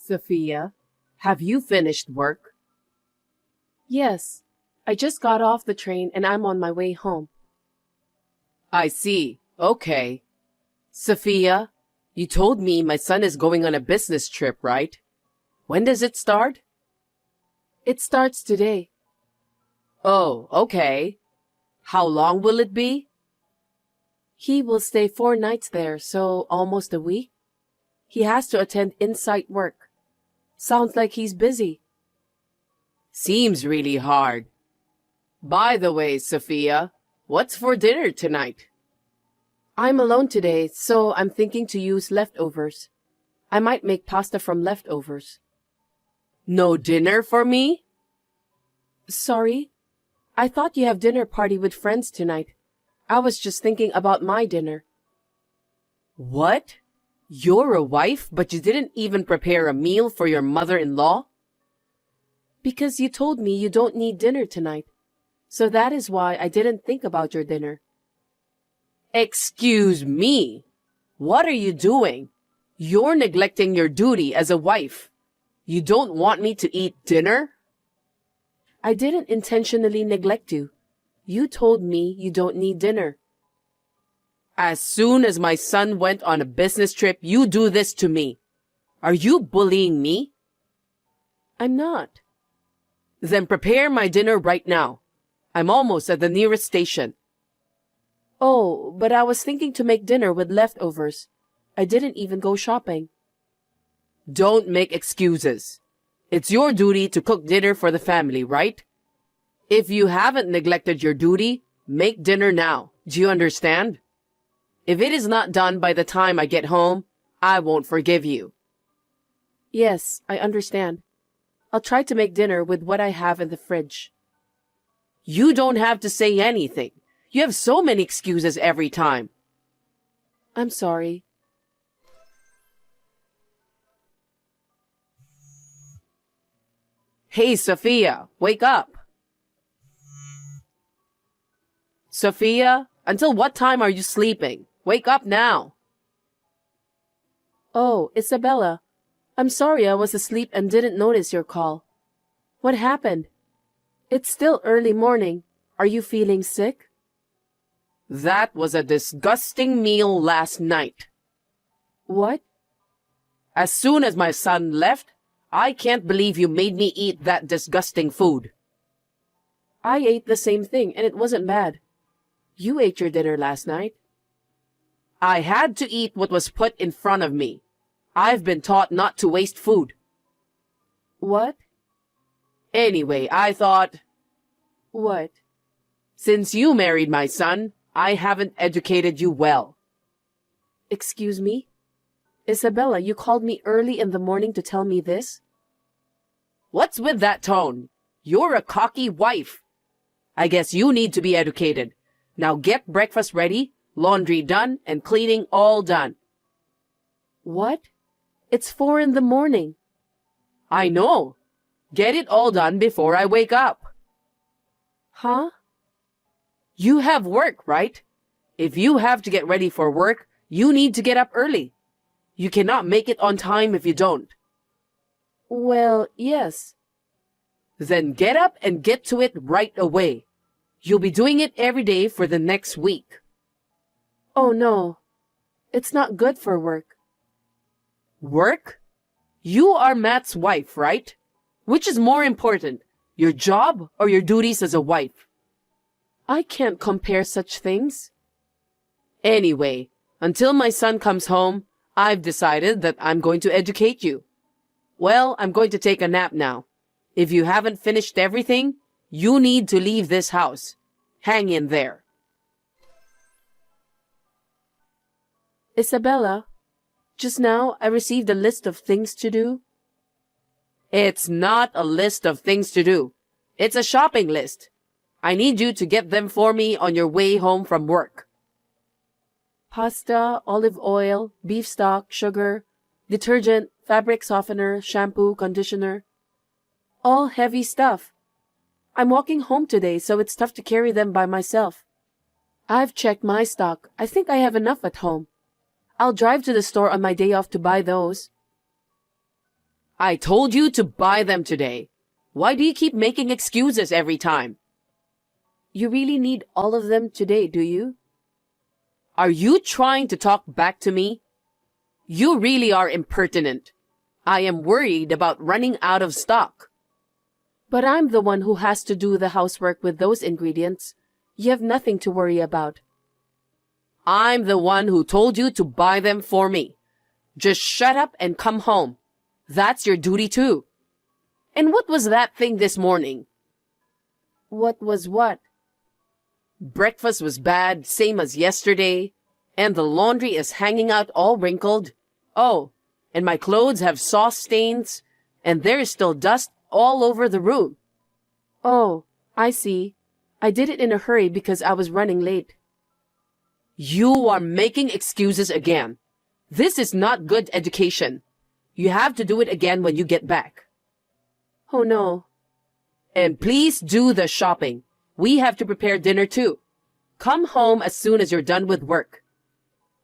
Sophia, have you finished work? Yes, I just got off the train and I'm on my way home. I see. Okay. Sophia, you told me my son is going on a business trip, right? When does it start? It starts today. Oh, okay. How long will it be? He will stay 4 nights there, so almost a week. He has to attend in-site work. Sounds like he's busy. Seems really hard. By the way, Sophia, what's for dinner tonight? I'm alone today, so I'm thinking to use leftovers. I might make pasta from leftovers. No dinner for me? Sorry? I thought you have dinner party with friends tonight. I was just thinking about my dinner. What? You're a wife, but you didn't even prepare a meal for your mother-in-law? Because you told me you don't need dinner tonight. So that is why I didn't think about your dinner. Excuse me. What are you doing? You're neglecting your duty as a wife. You don't want me to eat dinner? I didn't intentionally neglect you. You told me you don't need dinner. As soon as my son went on a business trip, you do this to me. Are you bullying me? I'm not. Then prepare my dinner right now. I'm almost at the nearest station. Oh, but I was thinking to make dinner with leftovers. I didn't even go shopping. Don't make excuses. It's your duty to cook dinner for the family, right? If you haven't neglected your duty, make dinner now. Do you understand? If it is not done by the time I get home, I won't forgive you. Yes, I understand. I'll try to make dinner with what I have in the fridge. You don't have to say anything. You have so many excuses every time. I'm sorry. Hey, Sophia, wake up. Sophia, until what time are you sleeping? Wake up now. Oh, Isabella. I'm sorry I was asleep and didn't notice your call. What happened? It's still early morning. Are you feeling sick? That was a disgusting meal last night. What? As soon as my son left, I can't believe you made me eat that disgusting food. I ate the same thing and it wasn't bad. You ate your dinner last night. I had to eat what was put in front of me. I've been taught not to waste food. What? Anyway, I thought, What? since you married my son, I haven't educated you well. Excuse me? Isabella, you called me early in the morning to tell me this? What's with that tone? You're a cocky wife. I guess you need to be educated. Now get breakfast ready, laundry done, and cleaning all done. What? It's 4 in the morning. I know. Get it all done before I wake up. Huh? You have work, right? If you have to get ready for work, you need to get up early. You cannot make it on time if you don't. Well, yes. Then get up and get to it right away. You'll be doing it every day for the next week. Oh no. It's not good for work. Work? You are Matt's wife, right? Which is more important, your job or your duties as a wife? I can't compare such things. Anyway, until my son comes home, I've decided that I'm going to educate you. Well, I'm going to take a nap now. If you haven't finished everything, you need to leave this house. Hang in there. Isabella, just now I received a list of things to do. It's not a list of things to do. It's a shopping list. I need you to get them for me on your way home from work. Pasta, olive oil, beef stock, sugar, detergent, fabric softener, shampoo, conditioner. All heavy stuff. I'm walking home today, so it's tough to carry them by myself. I've checked my stock. I think I have enough at home. I'll drive to the store on my day off to buy those. I told you to buy them today. Why do you keep making excuses every time? You really need all of them today, do you? Are you trying to talk back to me? You really are impertinent. I am worried about running out of stock. But I'm the one who has to do the housework with those ingredients. You have nothing to worry about. I'm the one who told you to buy them for me. Just shut up and come home. That's your duty too. And what was that thing this morning? What was what? Breakfast was bad, same as yesterday, and the laundry is hanging out all wrinkled. Oh, and my clothes have sauce stains, and there is still dust all over the room. Oh, I see. I did it in a hurry because I was running late. You are making excuses again. This is not good education. You have to do it again when you get back. Oh no. And please do the shopping. We have to prepare dinner too. Come home as soon as you're done with work.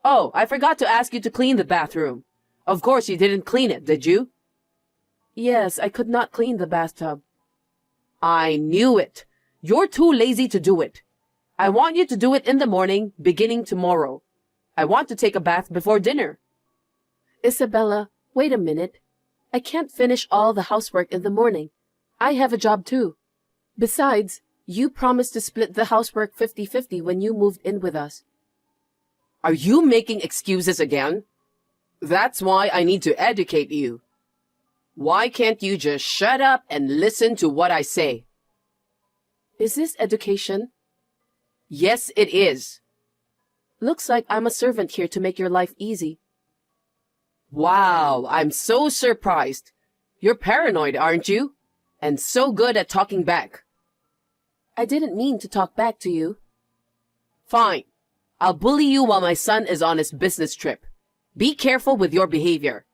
Oh, I forgot to ask you to clean the bathroom. Of course you didn't clean it, did you? Yes, I could not clean the bathtub. I knew it. You're too lazy to do it. I want you to do it in the morning, beginning tomorrow. I want to take a bath before dinner. Isabella, wait a minute. I can't finish all the housework in the morning. I have a job too. Besides, you promised to split the housework 50-50 when you moved in with us. Are you making excuses again? That's why I need to educate you. Why can't you just shut up and listen to what I say? Is this education? Yes, it is. Looks like I'm a servant here to make your life easy. Wow, I'm so surprised. You're paranoid, aren't you? And so good at talking back. I didn't mean to talk back to you. Fine. I'll bully you while my son is on his business trip. Be careful with your behavior.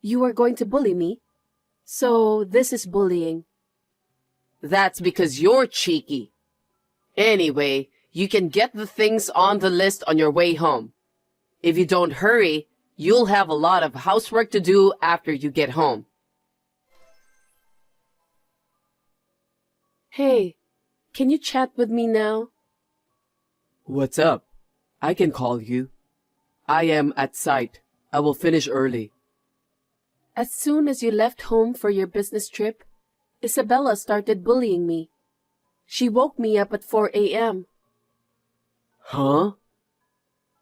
You are going to bully me? So this is bullying. That's because you're cheeky. Anyway, you can get the things on the list on your way home. If you don't hurry, you'll have a lot of housework to do after you get home. Hey, can you chat with me now? What's up? I can call you. I am at site. I will finish early. As soon as you left home for your business trip, Isabella started bullying me. She woke me up at 4 a.m. Huh?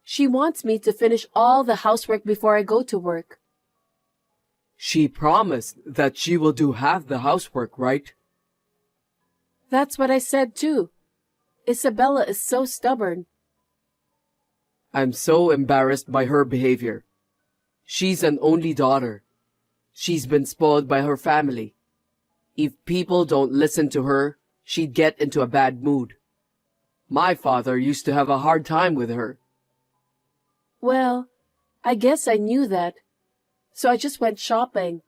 She wants me to finish all the housework before I go to work. She promised that she will do half the housework, right? That's what I said too. Isabella is so stubborn. I'm so embarrassed by her behavior. She's an only daughter. She's been spoiled by her family. If people don't listen to her, she'd get into a bad mood. My father used to have a hard time with her. Well, I guess I knew that. So I just went shopping.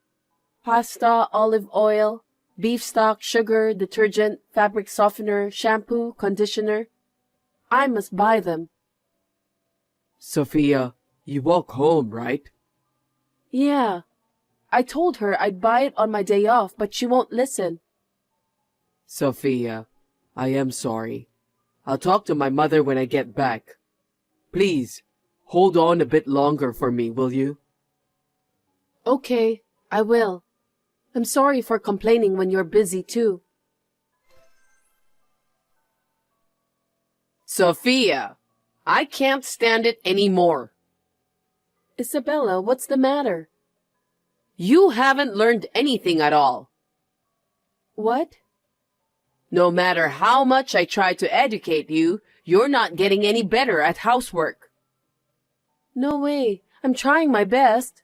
Pasta, olive oil, beef stock, sugar, detergent, fabric softener, shampoo, conditioner. I must buy them. Sophia, you walk home, right? Yeah. I told her I'd buy it on my day off, but she won't listen. Sophia, I am sorry. I'll talk to my mother when I get back. Please, hold on a bit longer for me, will you? Okay, I will. I'm sorry for complaining when you're busy too. Sophia, I can't stand it anymore. Isabella, what's the matter? You haven't learned anything at all. What? No matter how much I try to educate you, you're not getting any better at housework. No way. I'm trying my best.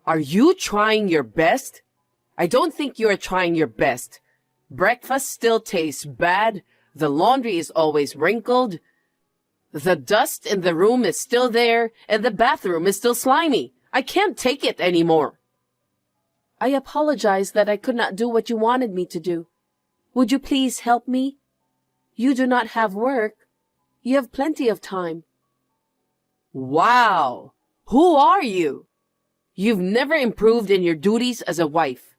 Are you trying your best? I don't think you're trying your best. Breakfast still tastes bad. The laundry is always wrinkled. The dust in the room is still there, and the bathroom is still slimy. I can't take it anymore. I apologize that I could not do what you wanted me to do. Would you please help me? You do not have work. You have plenty of time. Wow! Who are you? You've never improved in your duties as a wife.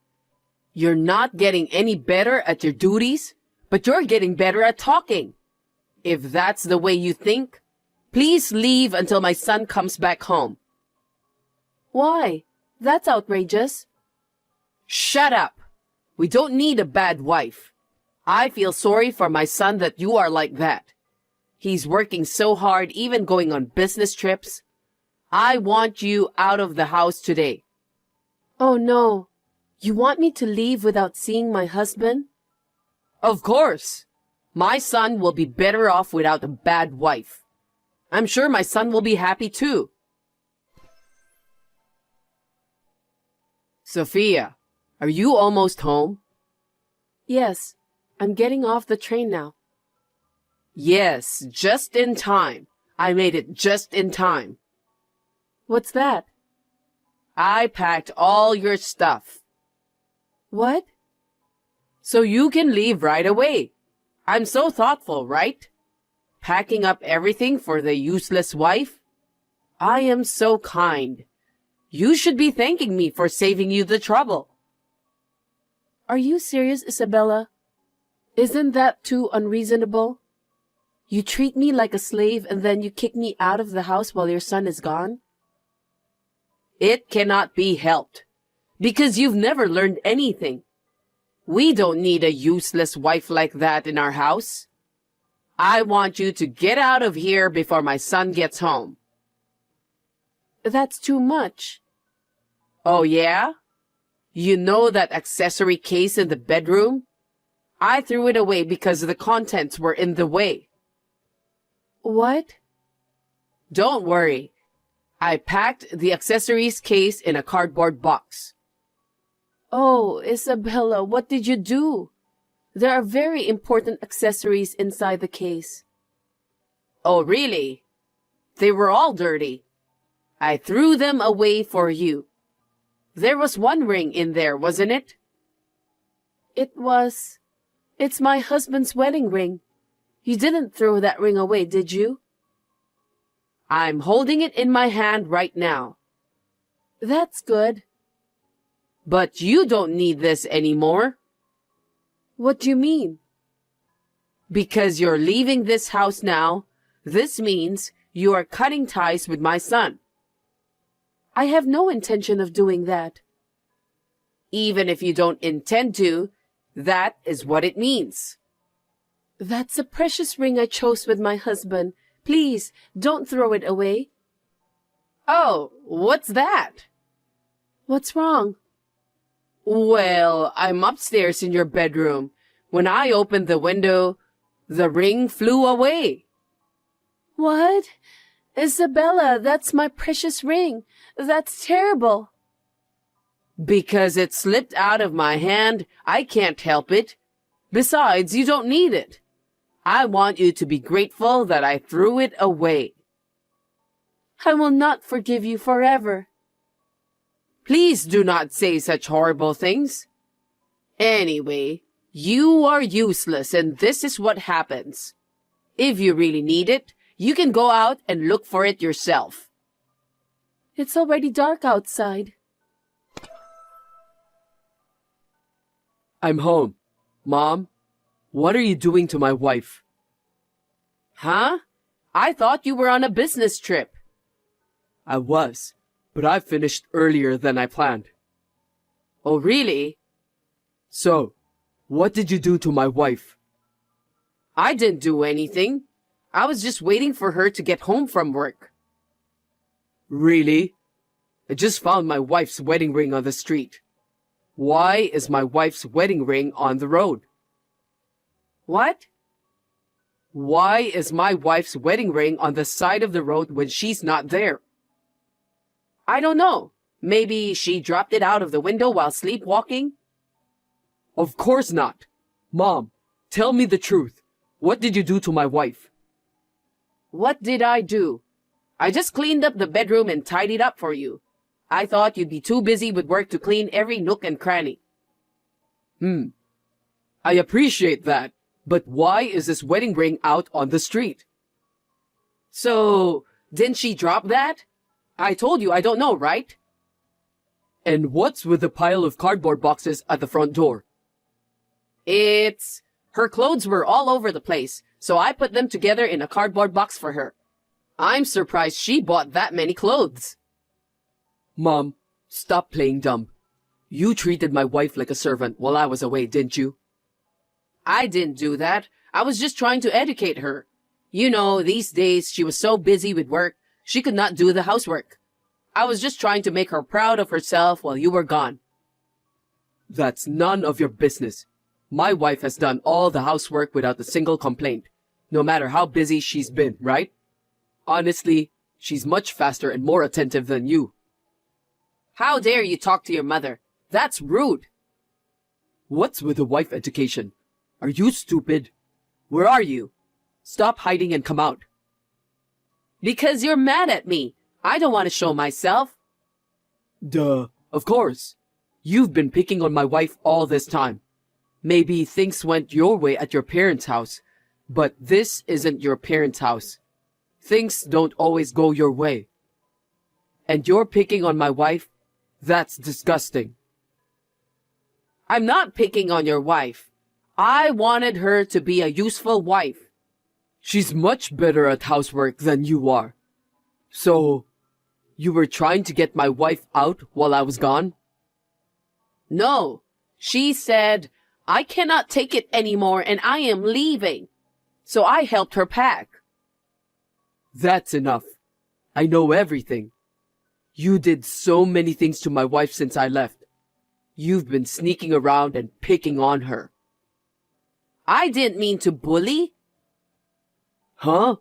You're not getting any better at your duties, but you're getting better at talking. If that's the way you think, please leave until my son comes back home. Why? That's outrageous. Shut up. We don't need a bad wife. I feel sorry for my son that you are like that. He's working so hard, even going on business trips. I want you out of the house today. Oh no. You want me to leave without seeing my husband? Of course. My son will be better off without a bad wife. I'm sure my son will be happy too. Sophia, are you almost home? Yes. I'm getting off the train now. Yes, just in time. I made it just in time. What's that? I packed all your stuff. What? So you can leave right away. I'm so thoughtful, right? Packing up everything for the useless wife? I am so kind. You should be thanking me for saving you the trouble. Are you serious, Isabella? Isn't that too unreasonable? You treat me like a slave and then you kick me out of the house while your son is gone? It cannot be helped, because you've never learned anything. We don't need a useless wife like that in our house. I want you to get out of here before my son gets home. That's too much. Oh yeah? You know that accessory case in the bedroom? I threw it away because the contents were in the way. What? Don't worry. I packed the accessories case in a cardboard box. Oh, Isabella, what did you do? There are very important accessories inside the case. Oh, really? They were all dirty. I threw them away for you. There was one ring in there, wasn't it? It's my husband's wedding ring. You didn't throw that ring away, did you? I'm holding it in my hand right now. That's good. But you don't need this anymore. What do you mean? Because you're leaving this house now, this means you are cutting ties with my son. I have no intention of doing that. Even if you don't intend to, that is what it means. That's a precious ring I chose with my husband. Please, don't throw it away. Oh, what's that? What's wrong? Well, I'm upstairs in your bedroom. When I opened the window, the ring flew away. What? Isabella, that's my precious ring. That's terrible. Because it slipped out of my hand, I can't help it. Besides, you don't need it. I want you to be grateful that I threw it away. I will not forgive you forever. Please do not say such horrible things. Anyway, you are useless and this is what happens. If you really need it, you can go out and look for it yourself. It's already dark outside. I'm home. Mom, what are you doing to my wife? Huh? I thought you were on a business trip. I was, but I finished earlier than I planned. Oh, really? So, what did you do to my wife? I didn't do anything. I was just waiting for her to get home from work. Really? I just found my wife's wedding ring on the street. Why is my wife's wedding ring on the road? What? Why is my wife's wedding ring on the side of the road when she's not there? I don't know. Maybe she dropped it out of the window while sleepwalking? Of course not. Mom, tell me the truth. What did you do to my wife? What did I do? I just cleaned up the bedroom and tidied up for you. I thought you'd be too busy with work to clean every nook and cranny. I appreciate that, but why is this wedding ring out on the street? So, didn't she drop that? I told you I don't know, right? And what's with the pile of cardboard boxes at the front door? Her clothes were all over the place, so I put them together in a cardboard box for her. I'm surprised she bought that many clothes. Mom, stop playing dumb. You treated my wife like a servant while I was away, didn't you? I didn't do that. I was just trying to educate her. You know, these days she was so busy with work, she could not do the housework. I was just trying to make her proud of herself while you were gone. That's none of your business. My wife has done all the housework without a single complaint, no matter how busy she's been, right? Honestly, she's much faster and more attentive than you. How dare you talk to your mother? That's rude. What's with the wife education? Are you stupid? Where are you? Stop hiding and come out. Because you're mad at me. I don't want to show myself. Duh, of course. You've been picking on my wife all this time. Maybe things went your way at your parents' house, but this isn't your parents' house. Things don't always go your way. And you're picking on my wife? That's disgusting. I'm not picking on your wife. I wanted her to be a useful wife. She's much better at housework than you are. So, you were trying to get my wife out while I was gone? No. She said, I cannot take it anymore and I am leaving. So I helped her pack. That's enough. I know everything. You did so many things to my wife since I left. You've been sneaking around and picking on her. I didn't mean to bully. Huh?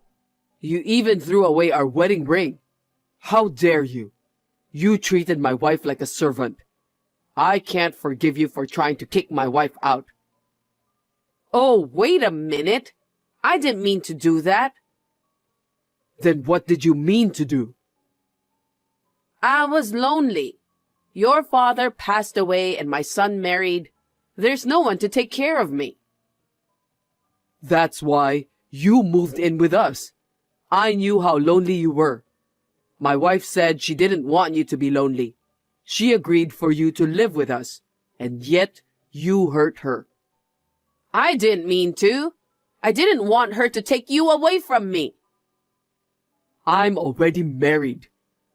You even threw away our wedding ring. How dare you? You treated my wife like a servant. I can't forgive you for trying to kick my wife out. Oh, wait a minute. I didn't mean to do that. Then what did you mean to do? I was lonely. Your father passed away and my son married. There's no one to take care of me. That's why you moved in with us. I knew how lonely you were. My wife said she didn't want you to be lonely. She agreed for you to live with us, and yet you hurt her. I didn't mean to. I didn't want her to take you away from me. I'm already married.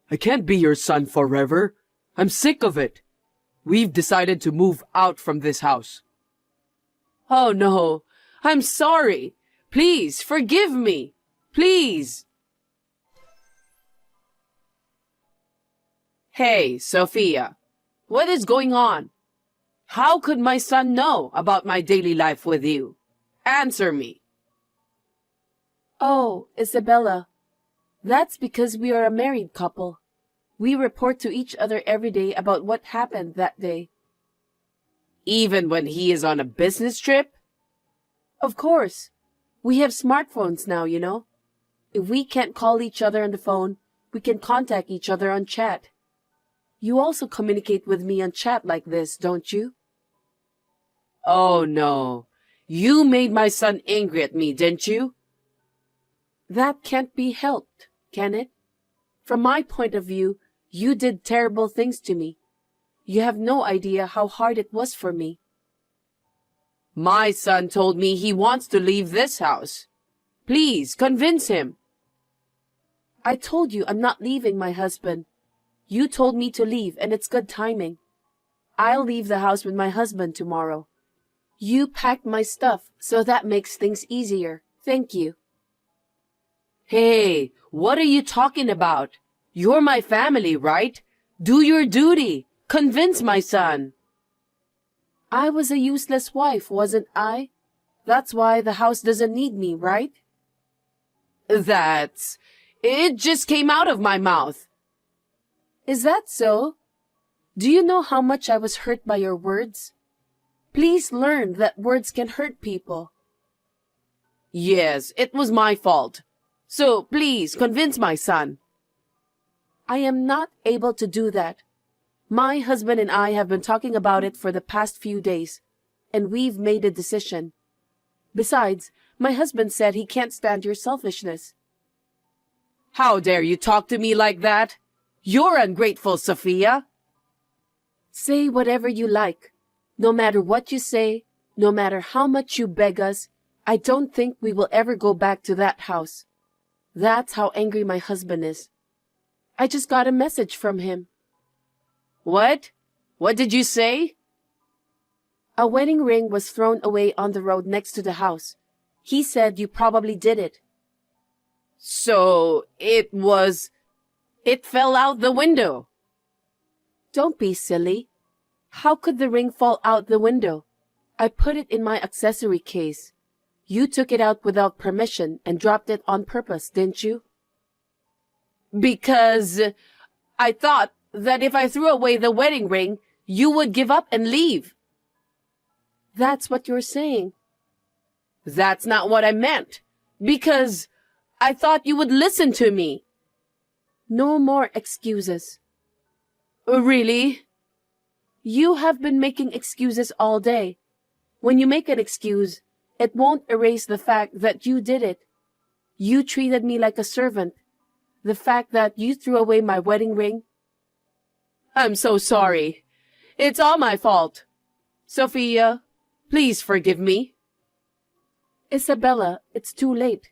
I can't be your son forever. I'm sick of it. We've decided to move out from this house. Oh no, I'm sorry. Please forgive me. Please. Hey, Sophia. What is going on? How could my son know about my daily life with you? Answer me. Oh, Isabella. That's because we are a married couple. We report to each other every day about what happened that day. Even when he is on a business trip? Of course. We have smartphones now, you know. If we can't call each other on the phone, we can contact each other on chat. You also communicate with me on chat like this, don't you? Oh no. You made my son angry at me, didn't you? That can't be helped, can it? From my point of view, you did terrible things to me. You have no idea how hard it was for me. My son told me he wants to leave this house. Please, convince him. I told you I'm not leaving my husband. You told me to leave, and it's good timing. I'll leave the house with my husband tomorrow. You packed my stuff, so that makes things easier. Thank you. Hey, what are you talking about? You're my family, right? Do your duty. Convince my son. I was a useless wife, wasn't I? That's why the house doesn't need me, right? It just came out of my mouth. Is that so? Do you know how much I was hurt by your words? Please learn that words can hurt people. Yes, it was my fault. So please convince my son. I am not able to do that. My husband and I have been talking about it for the past few days, and we've made a decision. Besides, my husband said he can't stand your selfishness. How dare you talk to me like that? You're ungrateful, Sophia. Say whatever you like. No matter what you say, no matter how much you beg us, I don't think we will ever go back to that house. That's how angry my husband is. I just got a message from him. What? What did you say? A wedding ring was thrown away on the road next to the house. He said you probably did it. So, it fell out the window. Don't be silly. How could the ring fall out the window? I put it in my accessory case. You took it out without permission and dropped it on purpose, didn't you? Because I thought that if I threw away the wedding ring, you would give up and leave. That's what you're saying. That's not what I meant. Because I thought you would listen to me. No more excuses. Really? You have been making excuses all day. When you make an excuse, it won't erase the fact that you did it. You treated me like a servant. The fact that you threw away my wedding ring. I'm so sorry. It's all my fault. Sophia, please forgive me. Isabella, it's too late.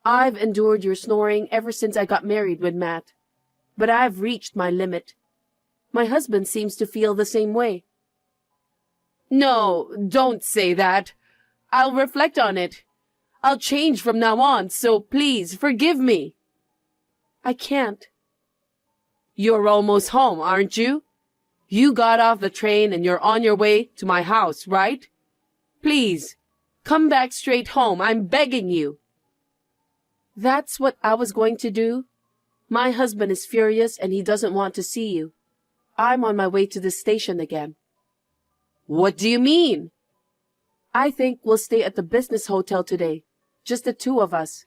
I've endured your snoring ever since I got married with Matt. But I've reached my limit. My husband seems to feel the same way. No, don't say that. I'll reflect on it. I'll change from now on, so please forgive me. I can't. You're almost home, aren't you? You got off the train and you're on your way to my house, right? Please, come back straight home. I'm begging you. That's what I was going to do. My husband is furious and he doesn't want to see you. I'm on my way to the station again. What do you mean? I think we'll stay at the business hotel today. Just the two of us.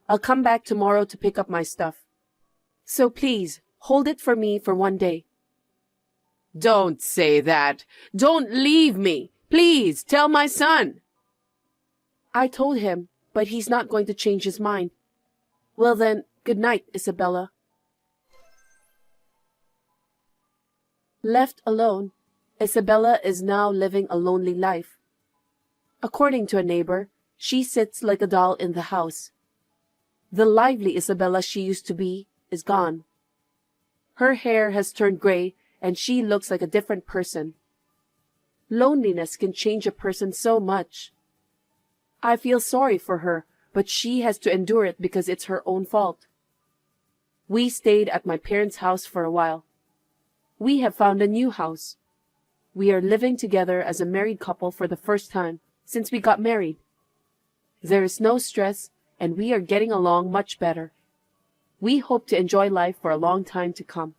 I'll come back tomorrow to pick up my stuff. So please, hold it for me for one day. Don't say that. Don't leave me. Please, tell my son. I told him, but he's not going to change his mind. Well then, good night, Isabella. Left alone, Isabella is now living a lonely life. According to a neighbor, she sits like a doll in the house. The lively Isabella she used to be is gone. Her hair has turned gray and she looks like a different person. Loneliness can change a person so much. I feel sorry for her, but she has to endure it because it's her own fault. We stayed at my parents' house for a while. We have found a new house. We are living together as a married couple for the first time since we got married. There is no stress and we are getting along much better. We hope to enjoy life for a long time to come.